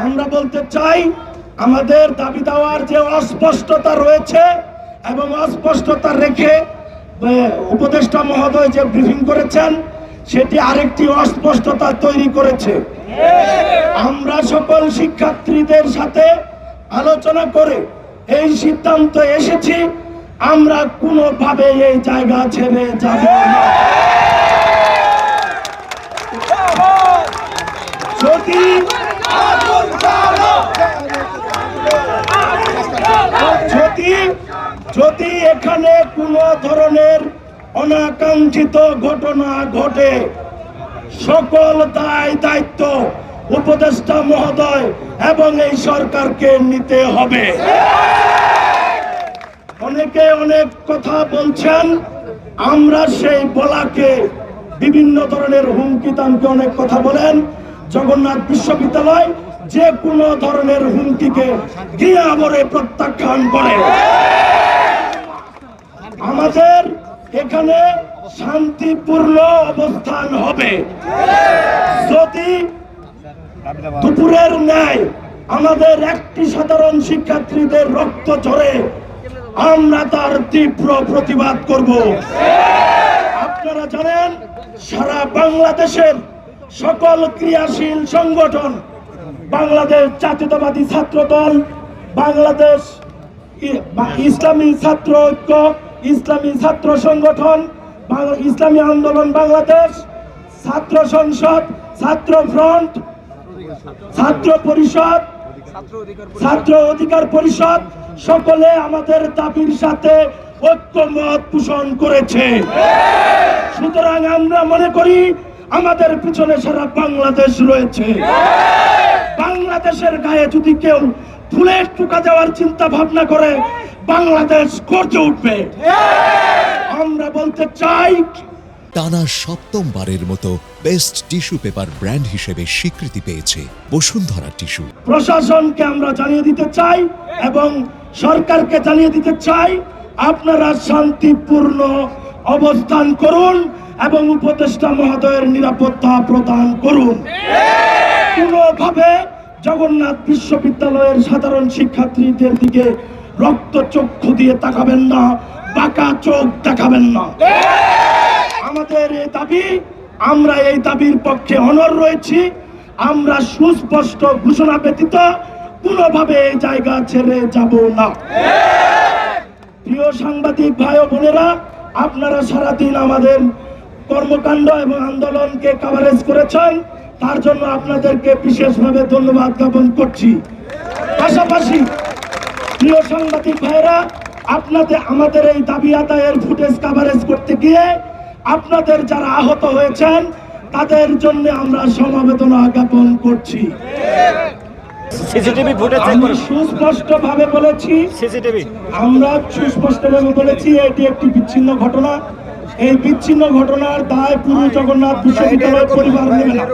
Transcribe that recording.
আমরা বলতে চাই আমাদের দাবি দেওয়ার যে অস্পষ্টতা রয়েছে এবং অস্পষ্টতা রেখে উপদেষ্টা মহোদয় যে ব্রিফিং করেছেন সেটি আরেকটি অস্পষ্টতা তৈরি করেছে। আমরা সকল শিক্ষার্থীদের সাথে আলোচনা করে এই সিদ্ধান্ত এসেছি, আমরা কোনোভাবে এই জায়গা ছেড়ে যাব না। যদি এখানে কোনো ধরনের অনাকাঙ্ক্ষিত ঘটনা ঘটে, সকল দায় দায়িত্ব উপদেষ্টা মহোদয় এবং এই সরকারকে নিতে হবে। অনেকে অনেক কথা বলছেন, আমরা সেই বলাকে বিভিন্ন ধরনের হুমকি তামকি অনেক কথা বলেন। জগন্নাথ বিশ্ববিদ্যালয় যে কোনো ধরনের হুমকিকে ঘৃণা ভরে প্রত্যাখ্যান করে। আমাদের এখানে শান্তিপূর্ণ অবস্থান হবে। যদি দুপুরের ন্যায় আমাদের একটি সাধারণ শিক্ষার্থীদের রক্ত ঝরে, আমরা তার তীব্র প্রতিবাদ করব। আপনারা জানেন সারা বাংলাদেশের সকল ক্রিয়াশীল সংগঠন, বাংলাদেশ জাতীয়তাবাদী ছাত্র দল, বাংলাদেশ ইসলামী ছাত্র ঐক্য, ইসলামী ছাত্র সংগঠন, ইসলামী আন্দোলন বাংলাদেশ, ছাত্র সংসদ, ছাত্র ফ্রন্ট, ছাত্র পরিষদ, ছাত্র অধিকার পরিষদ সকলে আমাদের দাবির সাথে ঐক্যমত পোষণ করেছে। সুতরাং আমরা মনে করি আমাদের পিছনে সারা বাংলাদেশ রয়েছে। বাংলাদেশের গায়ে যদি কেউ ফুলের টুকা দেওয়ার চিন্তা ভাবনা করে, বাংলাদেশ গর্জে উঠবে। আমরা বলতে চাই, টানা সপ্তমবারের মতো বেস্ট টিস্যু পেপার ব্র্যান্ড হিসেবে স্বীকৃতি পেয়েছে বসুন্ধরা টিস্যু। প্রশাসনকে আমরা জানিয়ে দিতে চাই এবং সরকারকে জানিয়ে দিতে চাই, আপনারা শান্তিপূর্ণ অবস্থান করুন এবং উপদেষ্টা মহোদয়ের নিরাপত্তা প্রদান করুন। কোনোভাবে জগন্নাথ বিশ্ববিদ্যালয়ের সাধারণ শিক্ষার্থীদের দিকে রক্তচক্ষু দিয়ে তাকাবেন না, বাঁকা চোখ দেখাবেন না। আমাদের এই দাবি, আমরা এই দাবির পক্ষে অনড় রয়েছি। আমরা সুস্পষ্ট ঘোষণা ব্যতীত কোনোভাবে এই জায়গা ছেড়ে যাব না। প্রিয় সাংবাদিক ভাই ও বোনেরা, আপনারা সারাদিন আমাদের কর্মকাণ্ড এবং আন্দোলনকে কভারেজ করেছেন, তার জন্য আপনাদেরকে বিশেষভাবে ধন্যবাদ জ্ঞাপন করছি। পাশাপাশি প্রিয় সাংবাদিক ভাইরা, আপনাদের আমাদের এই দাবি আদায়ের ফুটেজ কভারেজ করতে গিয়ে আপনাদের যারা আহত হয়েছেন তাদের জন্য আমরা সমবেদনা জ্ঞাপন করছি। সিসিটিভি ফুটেজ আমি সুস্পষ্টভাবে বলেছি, আমরা সুস্পষ্টভাবে বলেছি এটি একটি বিচ্ছিন্ন ঘটনা। এই বিচ্ছিন্ন ঘটনার দায় পুরো জগন্নাথ বিশ্ববিদ্যালয় পরিবার নেবে না।